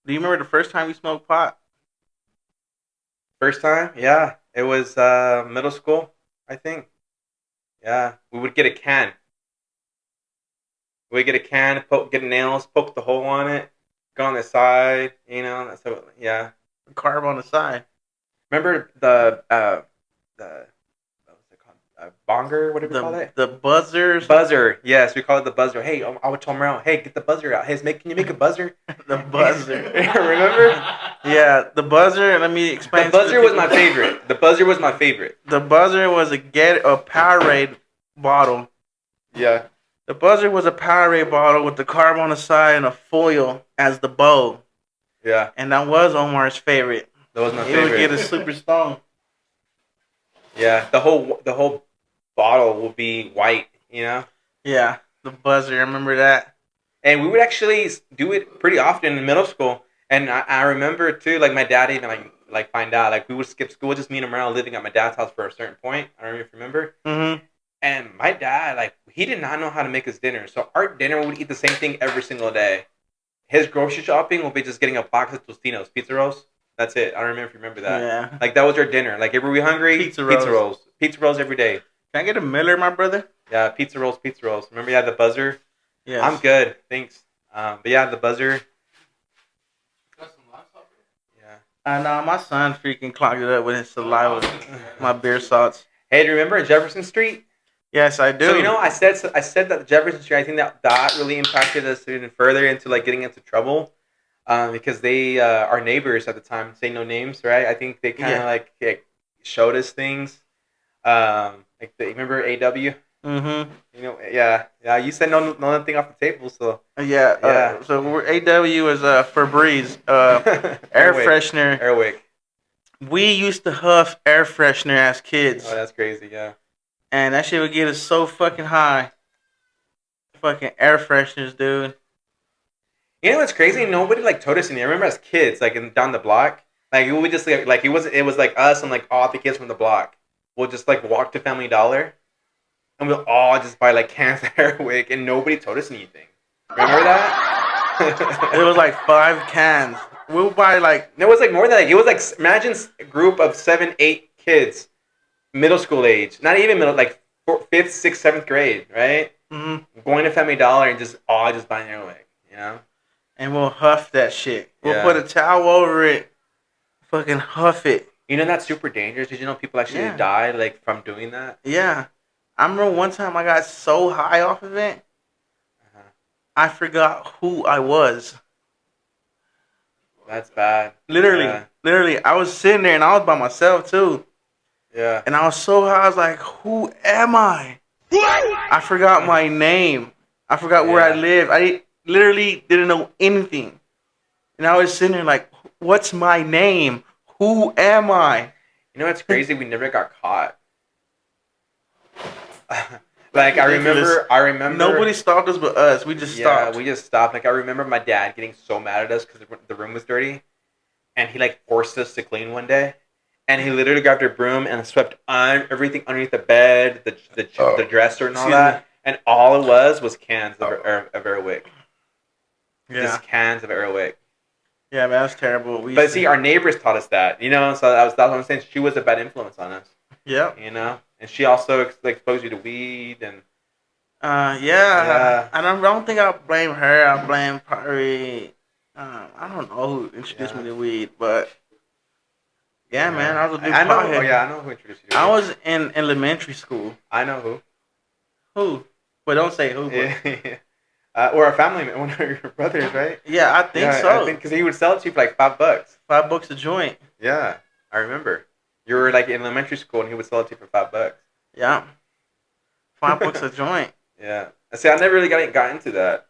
Do you remember the first time you smoked pot? First time? Yeah. It was middle school, I think. Yeah. We would get a can. We get a can, get nails, poke the hole on it, go on the side, that's how, yeah. Carb on the side. Remember the what was it called? Bonger, whatever you call it? The buzzers. Buzzer. Yes, we call it the buzzer. Hey, I would tell Meryl, hey, get the buzzer out. Hey, can you make a buzzer? The buzzer. Remember? Yeah, the buzzer. Let me explain. The buzzer was my favorite. The buzzer was my favorite. The buzzer was a Powerade bottle. Yeah. The buzzer was a Powerade bottle with the carb on the side and a foil as the bowl. Yeah. And that was Omar's favorite. That was my favorite. He would get a super stone. Yeah, the whole bottle will be white, Yeah, the buzzer. I remember that. And we would actually do it pretty often in middle school. And I remember too, like my dad even like find out, like we would skip school, just me and him around living at my dad's house for a certain point. I don't know if you remember. Mm-hmm. And my dad, like, he did not know how to make his dinner. So our dinner would eat the same thing every single day. His grocery shopping will be just getting a box of Tostinos, pizza rolls. That's it. I don't remember if you remember that. Yeah. Like, that was our dinner. Like, if we were hungry, pizza rolls. Pizza rolls every day. Can I get a Miller, my brother? Yeah, pizza rolls. Remember you had the buzzer? Yeah. I'm good. Thanks. But yeah, the buzzer. Yeah. I know. My son freaking clogged it up with his saliva. My beer salts. Hey, do you remember Jefferson Street? Yes, I do. So, I said that Jefferson Street, I think that really impacted us even further into, like, getting into trouble. Because they, our neighbors at the time, say no names, right? I think they kind of, like, showed us things. Like, remember AW? Mm-hmm. Yeah. You said nothing off the table, so. Yeah. So AW is Febreze, air freshener. Airwick. We used to huff air freshener as kids. Oh, that's crazy, yeah. And that shit would get us so fucking high. Fucking air fresheners, dude. You know what's crazy? Nobody like told us anything. I remember as kids, like down the block, like we just like it was like us and like all the kids from the block. We'll just like walk to Family Dollar, and we'll all just buy like cans of Airwick, and nobody told us anything. Remember that? It was like 5 cans. We'll buy like. It was like more than that. Like, it was like imagine a group of 7, 8 kids, middle school age, not even middle, like 4th, 5th, 6th, 7th grade, right? Mm-hmm. Going to Family Dollar and just all just buying Airwick, And we'll huff that shit. We'll put a towel over it. Fucking huff it. You know that's super dangerous. Did you know people actually died like from doing that? Yeah. I remember one time I got so high off of it, I forgot who I was. That's bad. Literally, I was sitting there and I was by myself too. Yeah. And I was so high, I was like, who am I? I forgot my name. I forgot where I lived. I literally didn't know anything. And I was sitting there like, what's my name? Who am I? You know what's crazy? We never got caught. Like, I remember. Nobody stopped us but us. We just stopped. Yeah, we just stopped. Like, I remember my dad getting so mad at us because the room was dirty. And he, like, forced us to clean one day. And he literally grabbed a broom and swept everything underneath the bed, the dresser and all that. And all it was cans of Airwick. Yeah. Just cans of Airwick. Yeah, man, that's terrible. But see, our neighbors taught us that, so that's what I'm saying. She was a bad influence on us. Yeah. And she also exposed you to weed and. Yeah. I don't think I'll blame her. I'll blame probably. I don't know who introduced me to weed, but. Yeah, man, I was a big pothead. Oh, yeah, I know who introduced you to weed. I was in elementary school. I know who. Who? But don't say who. Or a family member, one of your brothers, right? Yeah, I think so. I think because he would sell it to you for like $5. $5 a joint. Yeah, I remember. You were like in elementary school, and he would sell it to you for $5. Yeah, $5 a joint. Yeah. See, I never really got into that.